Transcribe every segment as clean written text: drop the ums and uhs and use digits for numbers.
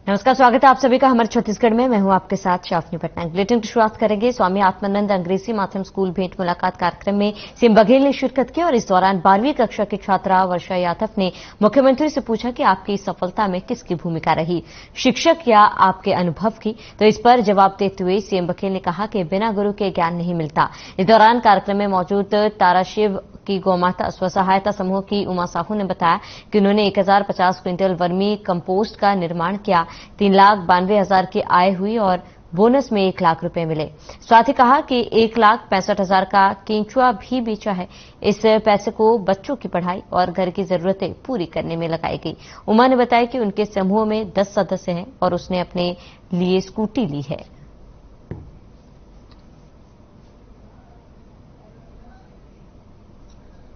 नमस्कार, स्वागत है आप सभी का हमारे छत्तीसगढ़ में। मैं हूं आपके साथ शाफनी पटनायक। बुलेटिन की शुरुआत करेंगे स्वामी आत्मानंद अंग्रेजी माध्यम स्कूल भेंट मुलाकात कार्यक्रम में सीएम बघेल ने शिरकत की और इस दौरान 12वीं कक्षा की छात्रा वर्षा यादव ने मुख्यमंत्री से पूछा कि आपकी सफलता में किसकी भूमिका रही, शिक्षक या आपके अनुभव की। तो इस पर जवाब देते हुए सीएम बघेल ने कहा कि बिना गुरु के ज्ञान नहीं मिलता। इस दौरान कार्यक्रम में मौजूद ताराशिव की गौमाता स्व सहायता समूह की उमा साहू ने बताया कि उन्होंने 1050 क्विंटल वर्मी कंपोस्ट का निर्माण किया, 3,92,000 की आय हुई और बोनस में 1 लाख रुपए मिले। साथ ही कहा कि 1,65,000 का केंचुआ भी बेचा है। इस पैसे को बच्चों की पढ़ाई और घर की जरूरतें पूरी करने में लगाई गई। उमा ने बताया कि उनके समूह में 10 सदस्य हैं और उसने अपने लिए स्कूटी ली है।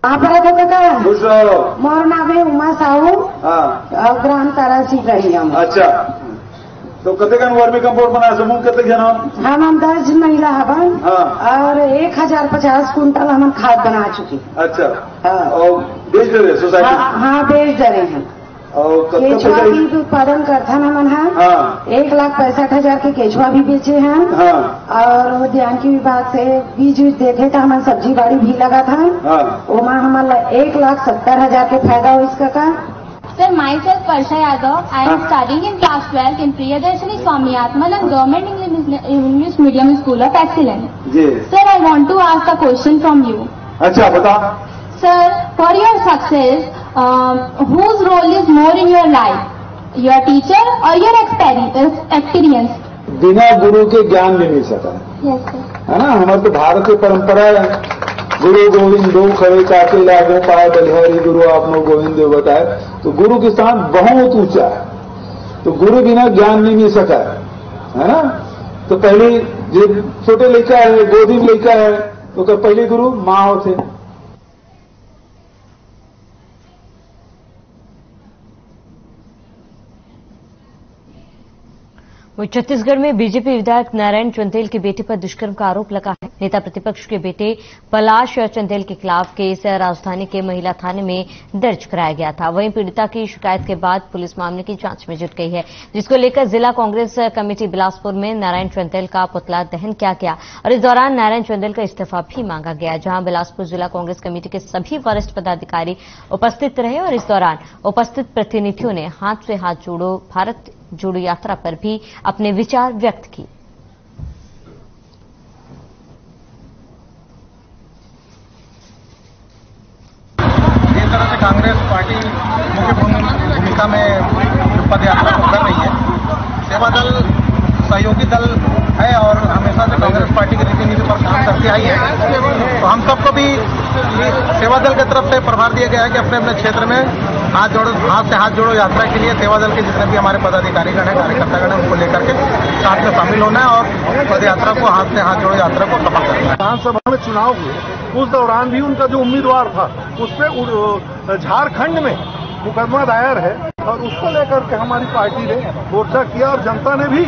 मोर नाम है उमा साहू, ग्राम तारासी गढ़िया में। अच्छा, तो कते कन वर्मी कंपोस्ट बनाया समूह कते जन? हम 10 महिला हवन और 1050 कुंटल हम खाद बना चुके। अच्छा, और बेच दे रहे सोसाइटी? हाँ, बेच दे रहे हैं। और केचुआ भी उत्पादन करता हमन है। 1,65,000 के केचुआ भी बेचे हैं। और उद्यानिकी विभाग से बीज देखे तो हमारे सब्जी बाड़ी भी लगा था। वहाँ हमारा 1,70,000 के फायदा हो इसका का। Sir, myself Varsha Yadav. I am studying in class 12 in Priyadarshini Swami Atmanand Government English Medium School of Excellence. Sir, I want to ask a question from you. अच्छा, बता। Sir, for your success, whose role is more in your life? Your teacher or your experience? बिना गुरु के ज्ञान नहीं मिल सकता। Yes, sir. है ना, हमारे तो भारत की परंपरा है, गुरु गोविंदो खड़े काके लागो पाए बलिहारी गुरु आपनो गोविंदो बताए। तो गुरु के स्थान बहुत ऊंचा है, तो गुरु बिना ज्ञान नहीं मिल सका है ना। तो पहले जो छोटे लड़का है, गोदी में लड़का है, तो पहले गुरु माँ थे। वहीं छत्तीसगढ़ में बीजेपी विधायक नारायण चंदेल की बेटे पर दुष्कर्म का आरोप लगा है। नेता प्रतिपक्ष के बेटे पलाश चंदेल के खिलाफ केस राजधानी के महिला थाने में दर्ज कराया गया था। वहीं पीड़िता की शिकायत के बाद पुलिस मामले की जांच में जुट गई है, जिसको लेकर जिला कांग्रेस कमेटी बिलासपुर में नारायण चंदेल का पुतला दहन किया गया और इस दौरान नारायण चंदेल का इस्तीफा भी मांगा गया, जहां बिलासपुर जिला कांग्रेस कमेटी के सभी वरिष्ठ पदाधिकारी उपस्थित रहे और इस दौरान उपस्थित प्रतिनिधियों ने हाथ से हाथ जोड़ो भारत जोड़ो यात्रा पर भी अपने विचार व्यक्त किए। जिस तरह से कांग्रेस पार्टी मुख्य भूमिका में पद यात्रा को कर रही है, सेवा दल सहयोगी दल है और हमेशा से कांग्रेस पार्टी की रीति नीति पर काम करती आई है। तो हम सबको भी सेवा दल की तरफ से प्रभार दिया गया है कि अपने अपने क्षेत्र में हाथ से हाथ जोड़ो यात्रा के लिए सेवा दल के जितने भी हमारे पदाधिकारीगण हैं, कार्यकर्तागण हैं, उनको लेकर के साथ में शामिल होना है और पद यात्रा को हाथ से हाथ जोड़ो यात्रा को सफल करना है। विधानसभा में चुनाव हुए उस दौरान भी उनका जो उम्मीदवार था उस पर झारखंड में मुकदमा दायर है और उसको लेकर के हमारी पार्टी ने मोर्चा किया और जनता ने भी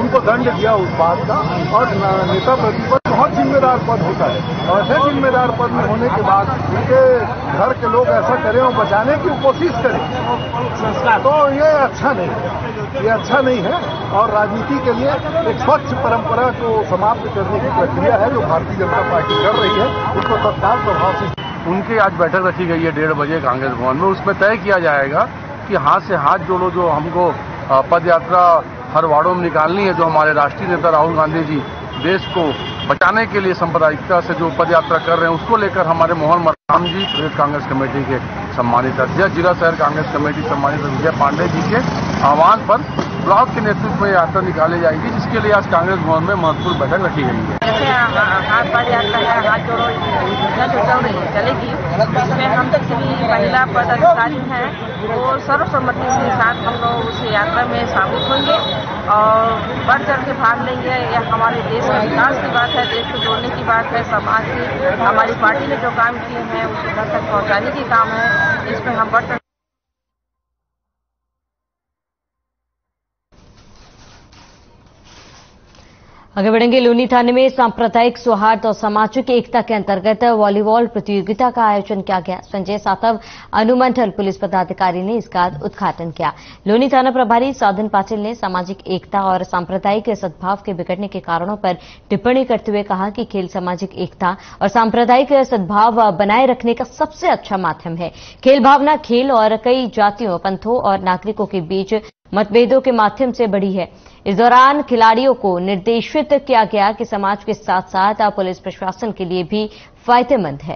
उनको दंड दिया उस बात का। और नेता प्रतिपक्ष बहुत जिम्मेदार पद होता है और ऐसे जिम्मेदार पद में होने के बाद उनके घर के लोग ऐसा करें और बचाने की कोशिश करें, तो ये अच्छा नहीं है, ये अच्छा नहीं है। और राजनीति के लिए एक स्वच्छ परंपरा को समाप्त करने की प्रक्रिया है जो भारतीय जनता पार्टी कर रही है, उसको तत्काल प्रभाव से। उनकी आज बैठक रखी गई है 1:30 बजे कांग्रेस भवन में। उसमें तय किया जाएगा कि हाथ से हाथ जोड़ो जो हमको पद यात्रा हर वार्डों में निकालनी है, जो हमारे राष्ट्रीय नेता राहुल गांधी जी देश को बचाने के लिए सांप्रदायिकता से जो पद यात्रा कर रहे हैं, उसको लेकर हमारे मोहन मरकाम जी प्रदेश कांग्रेस कमेटी के सम्मानित अध्यक्ष, जिला शहर कांग्रेस कमेटी सम्मानित विजय पांडे जी के आह्वान पर ब्लॉक के नेतृत्व में यात्रा निकाली जाएगी, जिसके लिए आज कांग्रेस भवन में महत्वपूर्ण बैठक रखी गई है। जैसे हाथ पद यात्रा है, हाथ जोड़ो योजना जो चल रही है चलेगी, इसमें हम सभी महिला पदाधिकारी हैं वो सर्वसम्मति के साथ हम लोग उस यात्रा में शामिल होंगे और बढ़ चढ़ के भाग लेंगे। यह हमारे देश के विकास की बात है, देश को जोड़ने की बात है, समाज की हमारी पार्टी ने जो काम किए हैं उसे घर तक पहुँचाने की काम है, इसमें हम बढ़ चढ़। आगे बढ़ेंगे। लूनी थाने में सांप्रदायिक सौहार्द और सामाजिक एकता के अंतर्गत वॉलीबॉल प्रतियोगिता का आयोजन किया गया। संजय सातव अनुमंडल पुलिस पदाधिकारी ने इसका उद्घाटन किया। लूनी थाना प्रभारी साधन पाटिल ने सामाजिक एकता और सांप्रदायिक सद्भाव के बिगड़ने के कारणों पर टिप्पणी करते हुए कहा कि खेल सामाजिक एकता और सांप्रदायिक सद्भाव बनाए रखने का सबसे अच्छा माध्यम है। खेल भावना खेल और कई जातियों, पंथों और नागरिकों के बीच मतभेदों के माध्यम से बढ़ी है। इस दौरान खिलाड़ियों को निर्देशित किया गया कि समाज के साथ साथ पुलिस प्रशासन के लिए भी फायदेमंद है।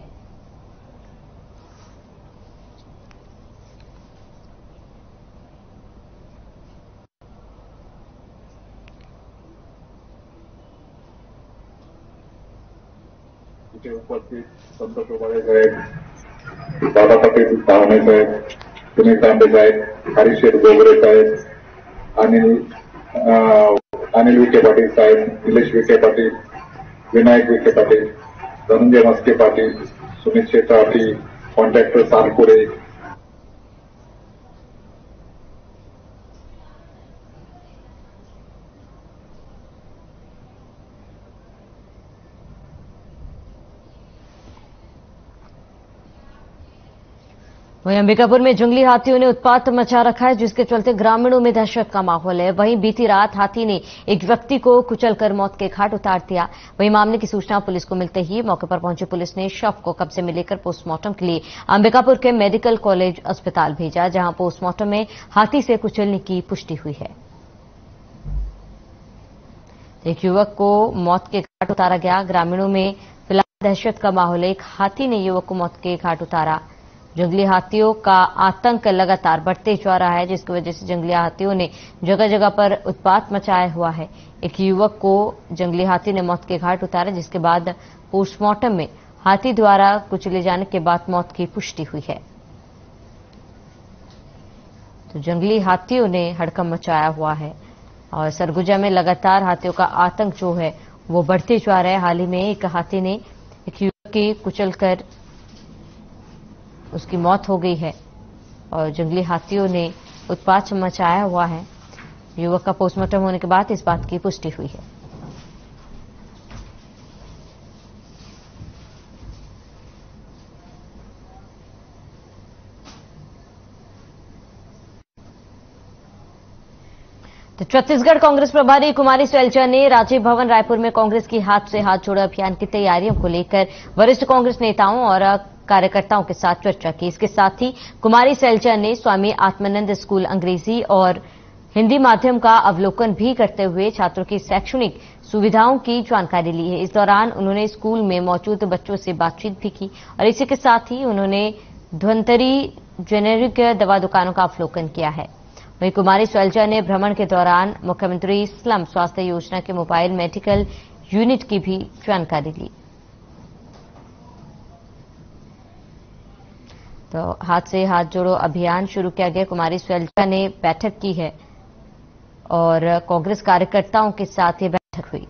उपस्थित संत प्रभारी साहेब, दादा पटेल सावणे साहेब, सुनील तांबे साहेब, हरीशेर गोगरे साहेब, अनिल विखे पाटील साहेब, निलेश विखे पाटील, विनायक विखे पाटील, धनंजय मस्के पाटील, सुमित शेट्टी, कॉन्ट्रॅक्टर सानपुरे, वहीं अंबिकापुर में जंगली हाथियों ने उत्पात मचा रखा है, जिसके चलते ग्रामीणों में दहशत का माहौल है। वहीं बीती रात हाथी ने एक व्यक्ति को कुचलकर मौत के घाट उतार दिया। वहीं मामले की सूचना पुलिस को मिलते ही मौके पर पहुंची पुलिस ने शव को कब्जे में लेकर पोस्टमार्टम के लिए अंबिकापुर के मेडिकल कॉलेज अस्पताल भेजा, जहां पोस्टमार्टम में हाथी से कुचलने की पुष्टि हुई है। एक युवक को मौत के घाट उतारा गया। ग्रामीणों में फिलहाल दहशत का माहौल है। एक हाथी ने युवक को मौत के घाट उतारा। जंगली हाथियों का आतंक लगातार बढ़ते जा रहा है, जिसकी वजह से जंगली हाथियों ने जगह जगह पर उत्पात मचाया हुआ है। एक युवक को जंगली हाथी ने मौत के घाट उतारा, जिसके बाद पोस्टमार्टम में हाथी द्वारा कुचले जाने के बाद मौत की पुष्टि हुई है। तो जंगली हाथियों ने हड़कंप मचाया हुआ है और सरगुजा में लगातार हाथियों का आतंक जो है वो बढ़ते जा रहा है। हाल ही में एक हाथी ने एक युवक की कुचलकर उसकी मौत हो गई है और जंगली हाथियों ने उत्पात मचाया हुआ है। युवक का पोस्टमार्टम होने के बाद इस बात की पुष्टि हुई है। तो छत्तीसगढ़ कांग्रेस प्रभारी कुमारी सैलजा ने राजीव भवन रायपुर में कांग्रेस की हाथ से हाथ जोड़ो अभियान की तैयारियों को लेकर वरिष्ठ कांग्रेस नेताओं और कार्यकर्ताओं के साथ चर्चा की। इसके साथ ही कुमारी सैलजा ने स्वामी आत्मानंद स्कूल अंग्रेजी और हिंदी माध्यम का अवलोकन भी करते हुए छात्रों की शैक्षणिक सुविधाओं की जानकारी ली है। इस दौरान उन्होंने स्कूल में मौजूद बच्चों से बातचीत भी की और इसी के साथ ही उन्होंने धन्वंतरी जेनेरिक दवा दुकानों का अवलोकन किया है। वहीं कुमारी सैलजा ने भ्रमण के दौरान मुख्यमंत्री स्लम स्वास्थ्य योजना के मोबाइल मेडिकल यूनिट की भी जानकारी ली। तो हाथ से हाथ जोड़ो अभियान शुरू किया गया। कुमारी सैलजा ने बैठक की है और कांग्रेस कार्यकर्ताओं के साथ ये बैठक हुई।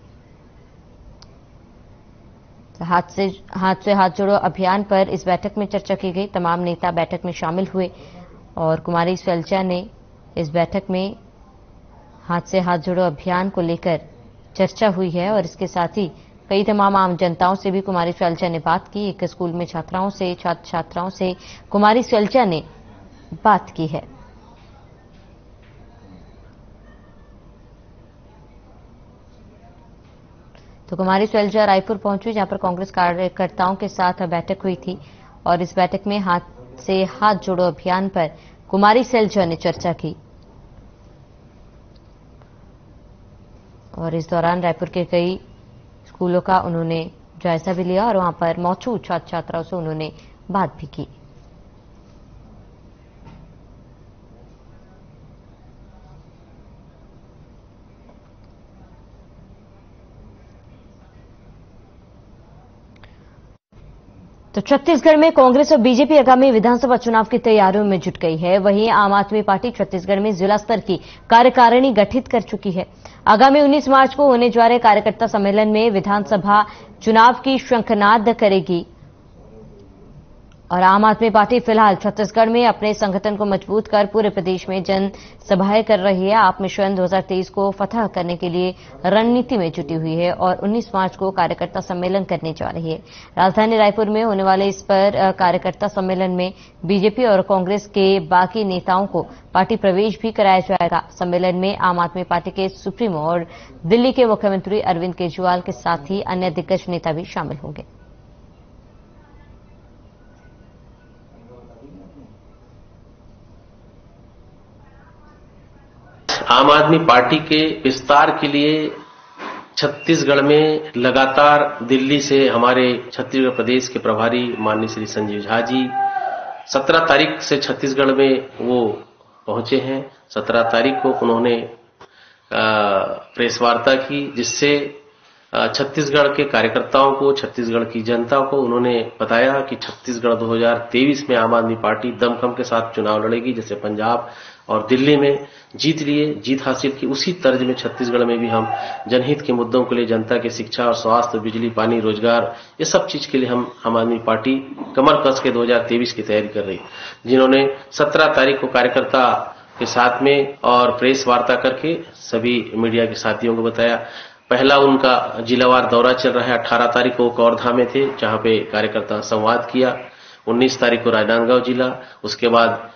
तो हाथ से हाथ जोड़ो अभियान पर इस बैठक में चर्चा की गई। तमाम नेता बैठक में शामिल हुए और कुमारी सैलजा ने इस बैठक में हाथ से हाथ जोड़ो अभियान को लेकर चर्चा हुई है और इसके साथ ही कई तमाम आम जनताओं से भी कुमारी सैलजा ने बात की। एक स्कूल में छात्राओं से छात्र छात्राओं से कुमारी सैलजा ने बात की है। तो कुमारी सैलजा रायपुर पहुंची, जहां पर कांग्रेस कार्यकर्ताओं के साथ बैठक हुई थी और इस बैठक में हाथ से हाथ जोड़ो अभियान पर कुमारी सैलजा ने चर्चा की और इस दौरान रायपुर के कई स्कूलों का उन्होंने जायजा भी लिया और वहां पर मौजूद छात्र छात्राओं से उन्होंने बात भी की। तो छत्तीसगढ़ में कांग्रेस और बीजेपी आगामी विधानसभा चुनाव की तैयारियों में जुट गई है। वहीं आम आदमी पार्टी छत्तीसगढ़ में जिला स्तर की कार्यकारिणी गठित कर चुकी है। आगामी 19 मार्च को होने जा रहे कार्यकर्ता सम्मेलन में विधानसभा चुनाव की शंखनाद करेगी और आम आदमी पार्टी फिलहाल छत्तीसगढ़ में अपने संगठन को मजबूत कर पूरे प्रदेश में जन सभाएं कर रही है। आप मिशन 2023 को फतह करने के लिए रणनीति में जुटी हुई है और 19 मार्च को कार्यकर्ता सम्मेलन करने जा रही है। राजधानी रायपुर में होने वाले इस पर कार्यकर्ता सम्मेलन में बीजेपी और कांग्रेस के बाकी नेताओं को पार्टी प्रवेश भी कराया जाएगा। सम्मेलन में आम आदमी पार्टी के सुप्रीमो और दिल्ली के मुख्यमंत्री अरविंद केजरीवाल के साथ ही अन्य दिग्गज नेता भी शामिल होंगे। आम आदमी पार्टी के विस्तार के लिए छत्तीसगढ़ में लगातार दिल्ली से हमारे छत्तीसगढ़ प्रदेश के प्रभारी माननीय श्री संजीव झा जी 17 तारीख से छत्तीसगढ़ में वो पहुंचे हैं। 17 तारीख को उन्होंने प्रेस वार्ता की, जिससे छत्तीसगढ़ के कार्यकर्ताओं को, छत्तीसगढ़ की जनता को उन्होंने बताया कि छत्तीसगढ़ 2023 में आम आदमी पार्टी दमखम के साथ चुनाव लड़ेगी। जैसे पंजाब और दिल्ली में जीत हासिल की, उसी तर्ज में छत्तीसगढ़ में भी हम जनहित के मुद्दों के लिए, जनता के शिक्षा और स्वास्थ्य, बिजली, पानी, रोजगार, ये सब चीज के लिए हम आम आदमी पार्टी कमर कस के 2023 की तैयारी कर रही, जिन्होंने 17 तारीख को कार्यकर्ता के साथ में और प्रेस वार्ता करके सभी मीडिया के साथियों को बताया। पहला उनका जिलावार दौरा चल रहा है। 18 तारीख को कवर्धा में थे, जहां पे कार्यकर्ता संवाद किया। 19 तारीख को राजनांदगांव जिला, उसके बाद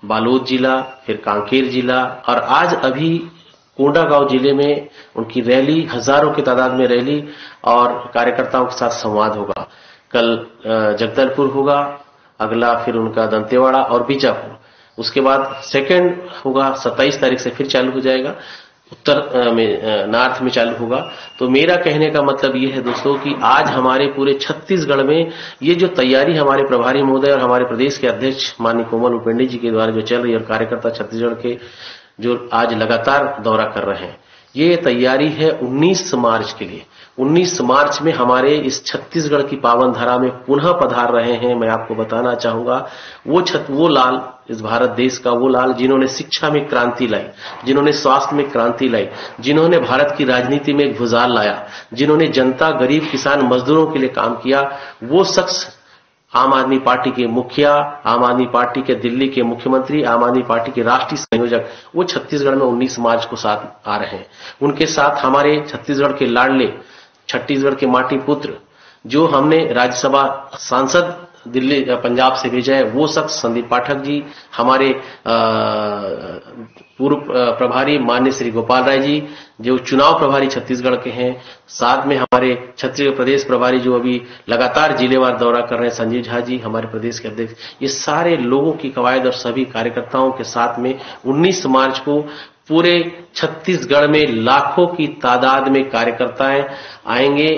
बालोद जिला, फिर कांकेर जिला, और आज अभी कोंडागांव जिले में उनकी रैली, हजारों की तादाद में रैली और कार्यकर्ताओं के साथ संवाद होगा। कल जगदलपुर होगा, अगला फिर उनका दंतेवाड़ा और बीजापुर, उसके बाद सेकंड होगा 27 तारीख से फिर चालू हो जाएगा, उत्तर में नॉर्थ में चालू होगा। तो मेरा कहने का मतलब ये है दोस्तों कि आज हमारे पूरे छत्तीसगढ़ में ये जो तैयारी हमारे प्रभारी महोदय और हमारे प्रदेश के अध्यक्ष माननीय कोमल हुपेंडी जी के द्वारा जो चल रही है, और कार्यकर्ता छत्तीसगढ़ के जो आज लगातार दौरा कर रहे हैं, ये तैयारी है 19 मार्च के लिए। 19 मार्च में हमारे इस छत्तीसगढ़ की पावन धरा में पुनः पधार रहे हैं। मैं आपको बताना चाहूंगा, वो लाल, इस भारत देश का वो लाल जिन्होंने शिक्षा में क्रांति लाई, जिन्होंने स्वास्थ्य में क्रांति लाई, जिन्होंने भारत की राजनीति में एक भुजाल लाया, जिन्होंने जनता, गरीब, किसान, मजदूरों के लिए काम किया, वो शख्स आम आदमी पार्टी के मुखिया, आम आदमी पार्टी के दिल्ली के मुख्यमंत्री, आम आदमी पार्टी के राष्ट्रीय संयोजक, वो छत्तीसगढ़ में 19 मार्च को साथ आ रहे हैं। उनके साथ हमारे छत्तीसगढ़ के लाडले, छत्तीसगढ़ के माटी पुत्र, जो हमने राज्यसभा सांसद दिल्ली पंजाब से भेजा है, वो शख्स संदीप पाठक जी, हमारे पूर्व प्रभारी माननीय श्री गोपाल राय जी, जो चुनाव प्रभारी छत्तीसगढ़ के हैं, साथ में हमारे छत्तीसगढ़ प्रदेश प्रभारी जो अभी लगातार जिलेवार दौरा कर रहे हैं, संजीव झा जी, हमारे प्रदेश के अध्यक्ष, ये सारे लोगों की कवायद और सभी कार्यकर्ताओं के साथ में 19 मार्च को पूरे छत्तीसगढ़ में लाखों की तादाद में कार्यकर्ताएं आएंगे।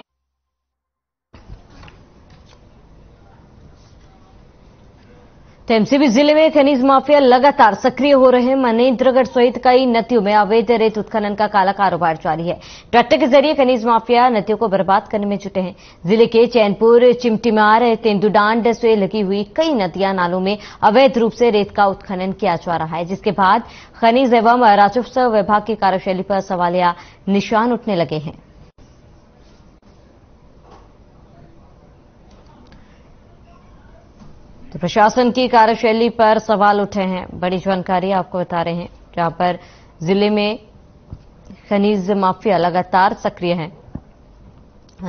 तो एमसीबी जिले में खनिज माफिया लगातार सक्रिय हो रहे हैं। मनेन्द्रगढ़ सहित कई नदियों में अवैध रेत उत्खनन का काला कारोबार जारी है। ट्रैक्टर के जरिए खनिज माफिया नदियों को बर्बाद करने में जुटे हैं। जिले के चैनपुर, चिमटिमार, तेंदुडांड से लगी हुई कई नदियां, नालों में अवैध रूप से रेत का उत्खनन किया जा रहा है, जिसके बाद खनिज एवं राजस्व विभाग की कार्यशैली पर सवालिया निशान उठने लगे हैं। तो प्रशासन की कार्यशैली पर सवाल उठे हैं। बड़ी जानकारी आपको बता रहे हैं, जहां पर जिले में खनिज माफिया लगातार सक्रिय हैं।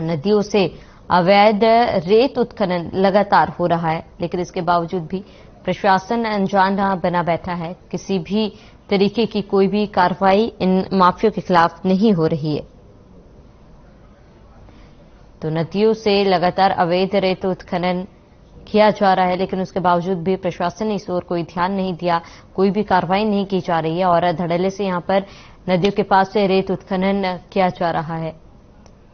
नदियों से अवैध रेत उत्खनन लगातार हो रहा है, लेकिन इसके बावजूद भी प्रशासन अनजान बना बैठा है। किसी भी तरीके की कोई भी कार्रवाई इन माफियों के खिलाफ नहीं हो रही है। तो नदियों से लगातार अवैध रेत उत्खनन किया जा रहा है, लेकिन उसके बावजूद भी प्रशासन ने इस ओर कोई ध्यान नहीं दिया, कोई भी कार्रवाई नहीं की जा रही है और धड़ल्ले से यहां पर नदियों के पास से रेत उत्खनन किया जा रहा है।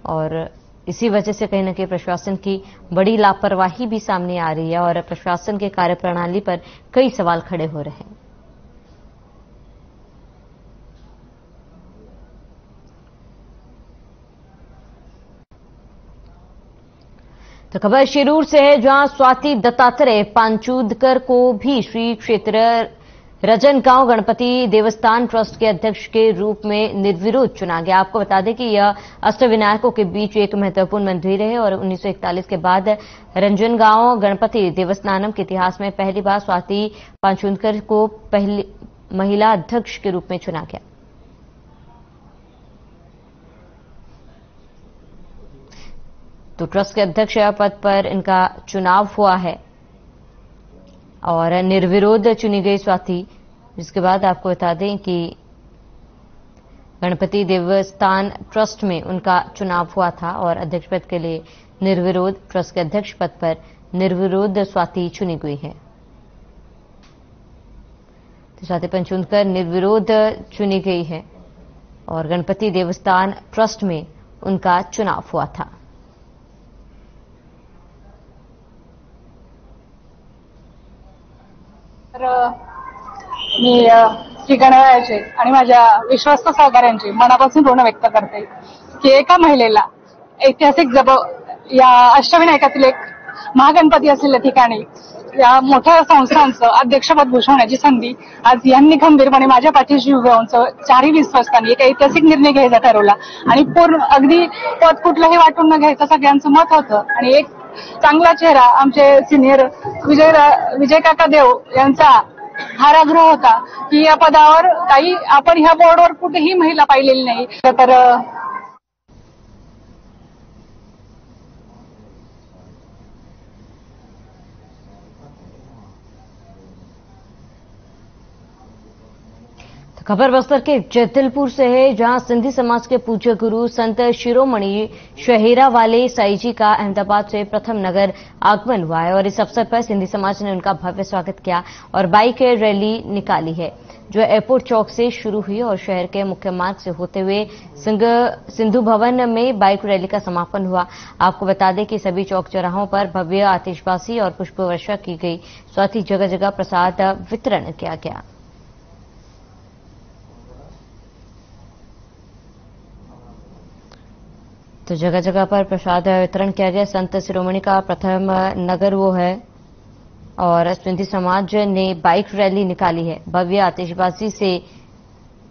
और इसी वजह से कहीं न कहीं प्रशासन की बड़ी लापरवाही भी सामने आ रही है और प्रशासन के कार्यप्रणाली पर कई सवाल खड़े हो रहे हैं। तो खबर शिरूर से है, जहां स्वाति दत्तात्रेय पांचूदकर को भी श्री क्षेत्र रजनगांव गणपति देवस्थान ट्रस्ट के अध्यक्ष के रूप में निर्विरोध चुना गया। आपको बता दें कि यह अष्टविनायकों के बीच एक महत्वपूर्ण मंदिर है और 1941 के बाद रंजनगांव गणपति देवस्थानम के इतिहास में पहली बार स्वाति पांचुनकर को पहली महिला अध्यक्ष के रूप में चुना गया। तो ट्रस्ट के अध्यक्ष पद पर इनका चुनाव हुआ है और निर्विरोध चुनी गई स्वाति, जिसके बाद आपको बता दें कि गणपति देवस्थान ट्रस्ट में उनका चुनाव हुआ था और अध्यक्ष पद के लिए निर्विरोध ट्रस्ट के अध्यक्ष पद पर निर्विरोध स्वाति चुनी गई है। तो स्वाति पंचुनकर निर्विरोध चुनी गई है और गणपति देवस्थान ट्रस्ट में उनका चुनाव हुआ था। मी श्री गणरायाचे आणि माझ्या विश्वस्त सहकाऱ्यांची मनापासून ऋण व्यक्त करते की एका महिलेला ऐतिहासिक या अष्टविनायकातील एक महागणपती असलेल्या ठिकाणी या मोठ्या संस्थांचं अध्यक्षपद भूषवण्याची संधी आज यांनी खंबीरपणे माझ्या पाठीशी उभे राहून चारही विश्वस्तांनी एक ऐतिहासिक निर्णय घ्यायचा ठरवला आणि पूर्ण अगदी पद कुठलंही वाटून न घ्यायचं सगळ्यांचं मत होतं आणि एक चांगला चेहरा आमचे सिनियर विजय काका देव यांचा हा आग्रह होता की या पदावर काही आपण ह्या बोर्डवर कुठेही महिला पाहिलेली नाही तर खबर बस्तर के जैतलपुर से है, जहां सिंधी समाज के पूज्य गुरु संत शिरोमणि शहेरा वाले साई जी का अहमदाबाद से प्रथम नगर आगमन हुआ है और इस अवसर पर सिंधी समाज ने उनका भव्य स्वागत किया और बाइक रैली निकाली है, जो एयरपोर्ट चौक से शुरू हुई और शहर के मुख्य मार्ग से होते हुए सिंधु भवन में बाइक रैली का समापन हुआ। आपको बता दें कि सभी चौक चौराहों पर भव्य आतिशबाजी और पुष्प वर्षा की गई, साथ ही जगह जगह प्रसाद वितरण किया गया। तो जगह जगह पर प्रसाद वितरण किया गया। संत शिरोमणि का प्रथम नगर वो है और सिंधी समाज ने बाइक रैली निकाली है, भव्य आतिशबाजी से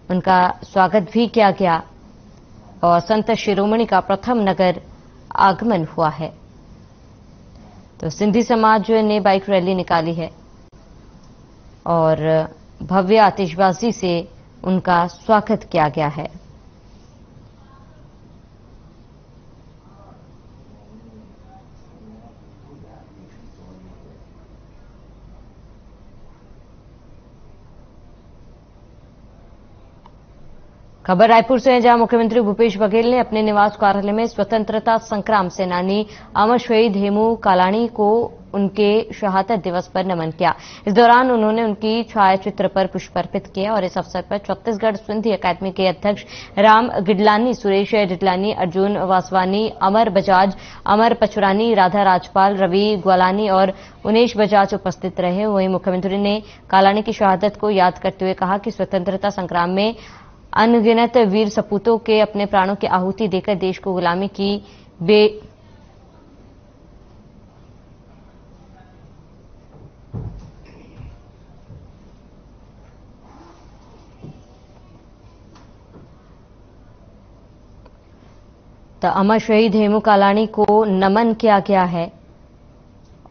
उनका स्वागत भी किया गया और संत शिरोमणि का प्रथम नगर आगमन हुआ है। तो सिंधी समाज ने बाइक रैली निकाली है और भव्य आतिशबाजी से उनका स्वागत किया गया है। खबर रायपुर से है, जहां मुख्यमंत्री भूपेश बघेल ने अपने निवास कार्यालय में स्वतंत्रता संग्राम सेनानी अमर शहीद हेमू कालाणी को उनके शहादत दिवस पर नमन किया। इस दौरान उन्होंने उनकी छायाचित्र पर पुष्प अर्पित किया और इस अवसर पर छत्तीसगढ़ सिंधी अकादमी के अध्यक्ष राम गिडलानी, सुरेश डिडलानी, अर्जुन वासवानी, अमर बजाज, अमर पचुरानी, राधा राजपाल, रवि ग्वालानी और उनेश बजाज उपस्थित रहे। वहीं मुख्यमंत्री ने कालाणी की शहादत को याद करते हुए कहा कि स्वतंत्रता संग्राम में अनगिनत वीर सपूतों के अपने प्राणों की आहुति देकर देश को गुलामी की तो अमर शहीद हेमू कालाणी को नमन किया गया है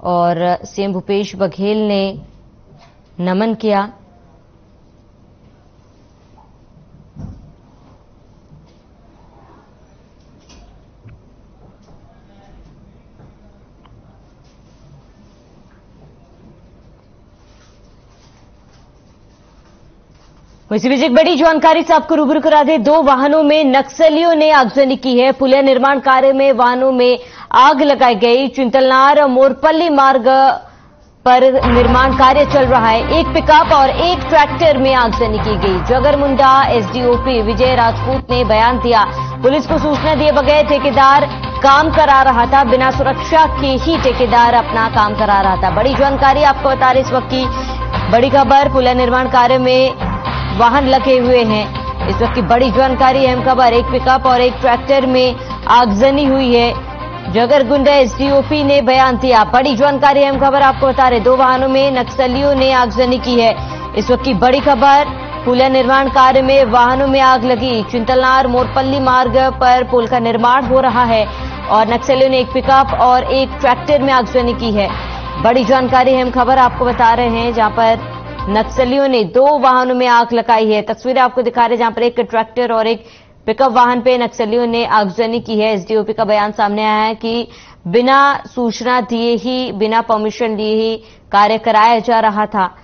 और सीएम भूपेश बघेल ने नमन किया। इसी बीच एक बड़ी जानकारी से आपको रूबरू करा दे। 2 वाहनों में नक्सलियों ने आगजनी की है। पुलिया निर्माण कार्य में वाहनों में आग लगाई गई। चिंतलनार मोरपल्ली मार्ग पर निर्माण कार्य चल रहा है। एक पिकअप और एक ट्रैक्टर में आगजनी की गई। जगरमुंडा एसडीओपी विजय राजपूत ने बयान दिया, पुलिस को सूचना दिए बगैर ठेकेदार काम करा रहा था, बिना सुरक्षा के ही ठेकेदार अपना काम करा रहा था। बड़ी जानकारी आपको बता रहे इस वक्त की बड़ी खबर, पुलिया निर्माण कार्य में वाहन लगे हुए हैं। इस वक्त की बड़ी जानकारी, अहम खबर, एक पिकअप और एक ट्रैक्टर में आगजनी हुई है। जगरगुंडा एसडीओपी ने बयान दिया। बड़ी जानकारी, अहम खबर आपको बता रहे, 2 वाहनों में नक्सलियों ने आगजनी की है। इस वक्त की बड़ी खबर, पुलिया निर्माण कार्य में वाहनों में आग लगी। चिंतलनार मोरपल्ली मार्ग पर पुल का निर्माण हो रहा है और नक्सलियों ने एक पिकअप और एक ट्रैक्टर में आगजनी की है। बड़ी जानकारी अहम खबर आपको बता रहे हैं, जहां पर नक्सलियों ने 2 वाहनों में आग लगाई है। तस्वीरें आपको दिखा रहे हैं, जहां पर एक ट्रैक्टर और एक पिकअप वाहन पे नक्सलियों ने आगजनी की है। एसडीओपी का बयान सामने आया है कि बिना सूचना दिए ही, बिना परमिशन लिए ही कार्य कराया जा रहा था,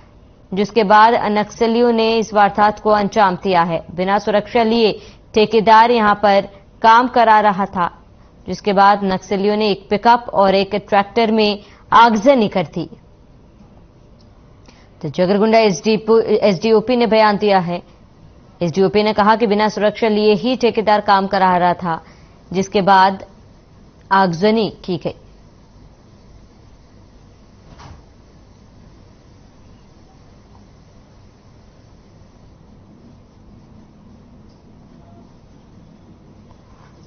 जिसके बाद नक्सलियों ने इस वारदात को अंजाम दिया है। बिना सुरक्षा लिए ठेकेदार यहां पर काम करा रहा था, जिसके बाद नक्सलियों ने एक पिकअप और एक ट्रैक्टर में आगजनी कर दी। तो जगरगुंडा एसडीओपी ने बयान दिया है। एसडीओपी ने कहा कि बिना सुरक्षा लिए ही ठेकेदार काम करा रहा था, जिसके बाद आगजनी की गई।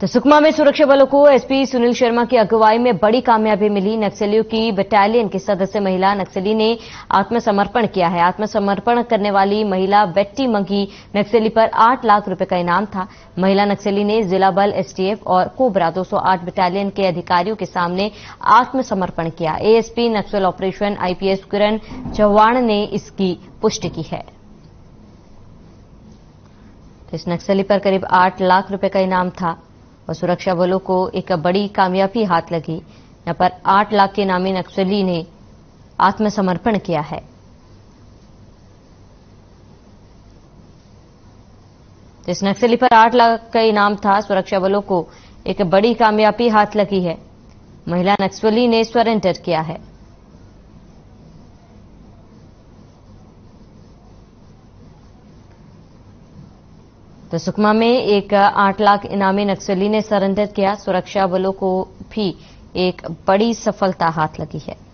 तो सुकमा में सुरक्षा बलों को एसपी सुनील शर्मा की अगुवाई में बड़ी कामयाबी मिली। नक्सलियों की बटालियन की सदस्य महिला नक्सली ने आत्मसमर्पण किया है। आत्मसमर्पण करने वाली महिला बेट्टी मंगी नक्सली पर 8 लाख रुपए का इनाम था। महिला नक्सली ने जिला बल, एसटीएफ और कोबरा 208 बटालियन के अधिकारियों के सामने आत्मसमर्पण किया। एएसपी नक्सल ऑपरेशन आईपीएस किरण चौहान ने इसकी पुष्टि की है। तो इस नक्सली पर करीब 8 लाख रुपए का इनाम था और सुरक्षा बलों को एक बड़ी कामयाबी हाथ लगी। यहां पर 8 लाख के इनामी नक्सली ने आत्मसमर्पण किया है। इस नक्सली पर 8 लाख का इनाम था। सुरक्षा बलों को एक बड़ी कामयाबी हाथ लगी है। महिला नक्सली ने सरेंडर किया है। तो सुकमा में एक 8 लाख इनामी नक्सली ने सरेंडर किया। सुरक्षा बलों को भी एक बड़ी सफलता हाथ लगी है।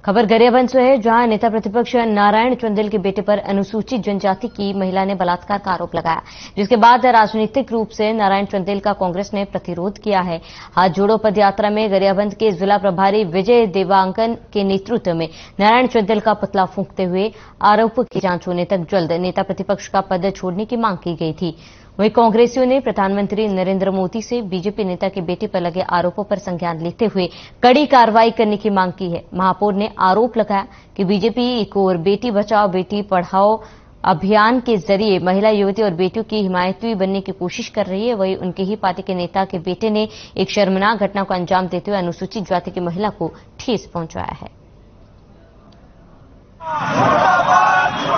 खबर गरियाबंद से है, जहां नेता प्रतिपक्ष नारायण चंदेल के बेटे पर अनुसूचित जनजाति की महिला ने बलात्कार का आरोप लगाया, जिसके बाद राजनीतिक रूप से नारायण चंदेल का कांग्रेस ने प्रतिरोध किया है। हाथ जोड़ो पदयात्रा में गरियाबंद के जिला प्रभारी विजय देवांगन के नेतृत्व में नारायण चंदेल का पुतला फूंकते हुए आरोप की जांच होने तक जल्द नेता प्रतिपक्ष का पद छोड़ने की मांग की गई थी। वहीं कांग्रेसियों ने प्रधानमंत्री नरेंद्र मोदी से बीजेपी नेता के बेटे पर लगे आरोपों पर संज्ञान लेते हुए कड़ी कार्रवाई करने की मांग की है। महापौर ने आरोप लगाया कि बीजेपी एक ओर बेटी बचाओ बेटी पढ़ाओ अभियान के जरिए महिला, युवती और बेटियों की हिमायती बनने की कोशिश कर रही है, वहीं उनके ही पार्टी के नेता के बेटे ने एक शर्मनाक घटना को अंजाम देते हुए अनुसूचित जाति की महिला को ठेस पहुंचाया है।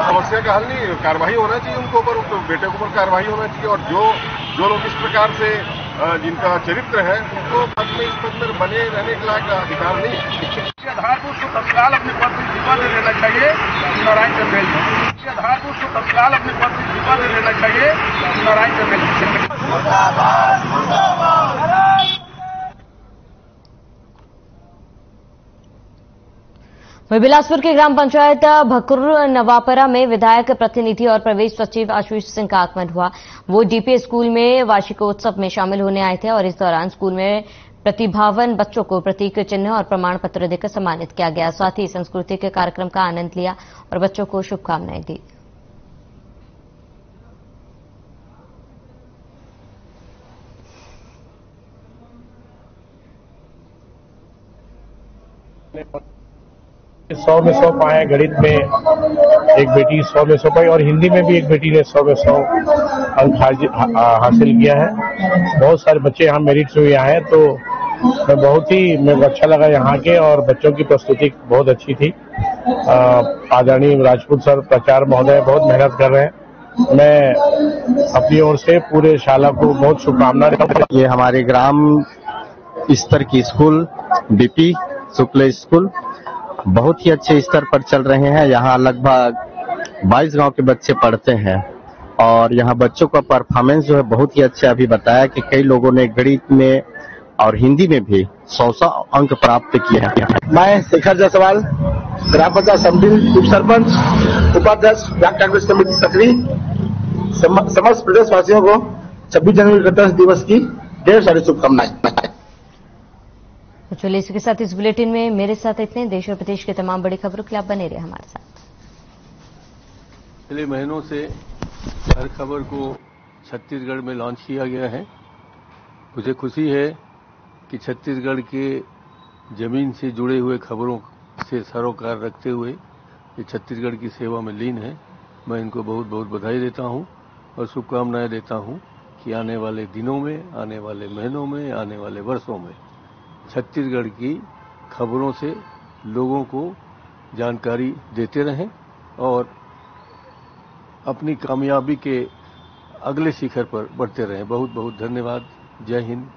समस्या का हल नहीं, कार्रवाई होना चाहिए उनके ऊपर, उनके बेटे के ऊपर कार्रवाई होना चाहिए। और जो लोग इस प्रकार से जिनका चरित्र है उनको पद में, इस पद में बने रहने के लायक अधिकार नहीं है। आधारभूत को तत्काल अपने पद से इस्तीफा दे देना चाहिए नारायण चंदेल को। आधारभूत को तत्काल अपने पद से इस्तीफा दे देना चाहिए नारायण चंदेल को। वहीं बिलासपुर के ग्राम पंचायत भकुर नवापरा में विधायक प्रतिनिधि और प्रवेश सचिव आशीष सिंह का आगमन हुआ। वो डीपीएस स्कूल में वार्षिकोत्सव में शामिल होने आए थे और इस दौरान स्कूल में प्रतिभावान बच्चों को प्रतीक चिन्ह और प्रमाण पत्र देकर सम्मानित किया गया। साथ ही सांस्कृतिक कार्यक्रम का आनंद लिया और बच्चों को शुभकामनाएं दी। सौ में 100 पाए, गणित में एक बेटी 100 में 100 पाई और हिंदी में भी एक बेटी ने 100 में 100 अंक हासिल किया है। बहुत सारे बच्चे यहाँ मेरिट से आए हैं, तो मेरे को अच्छा लगा यहाँ के, और बच्चों की प्रस्तुति बहुत अच्छी थी। आदरणीय राजपूत सर प्राचार्य महोदय बहुत मेहनत कर रहे हैं। मैं अपनी ओर से पूरे शाला को बहुत शुभकामना देता हूं। ये हमारे ग्राम स्तर की स्कूल बीपी शुक्ल स्कूल बहुत ही अच्छे स्तर पर चल रहे हैं। यहाँ लगभग 22 गांव के बच्चे पढ़ते हैं और यहाँ बच्चों का परफॉर्मेंस जो है बहुत ही अच्छा। अभी बताया कि कई लोगों ने गणित में और हिंदी में भी 100 अंक प्राप्त किए हैं। मैं शेखर जायसवाल, ग्राम पंचायत समिति उप सरपंच, उपाध्यक्ष, ब्लॉक कांग्रेस कमेटी सक्रिय, समस्त प्रदेशवासियों को 26 जनवरी गणतंत्र दिवस की ढेर सारी शुभकामनाएं। तो चलिए इसके साथ इस बुलेटिन में मेरे साथ इतने। देश और प्रदेश के तमाम बड़ी खबरों के लिए आप बने रहे हमारे साथ। पिछले महीनों से हर खबर को छत्तीसगढ़ में लॉन्च किया गया है। मुझे खुशी है कि छत्तीसगढ़ के जमीन से जुड़े हुए खबरों से सरोकार रखते हुए ये छत्तीसगढ़ की सेवा में लीन है। मैं इनको बहुत बहुत बधाई देता हूं और शुभकामनाएं देता हूं कि आने वाले दिनों में, आने वाले महीनों में, आने वाले वर्षों में छत्तीसगढ़ की खबरों से लोगों को जानकारी देते रहें और अपनी कामयाबी के अगले शिखर पर बढ़ते रहें। बहुत बहुत धन्यवाद। जय हिंद।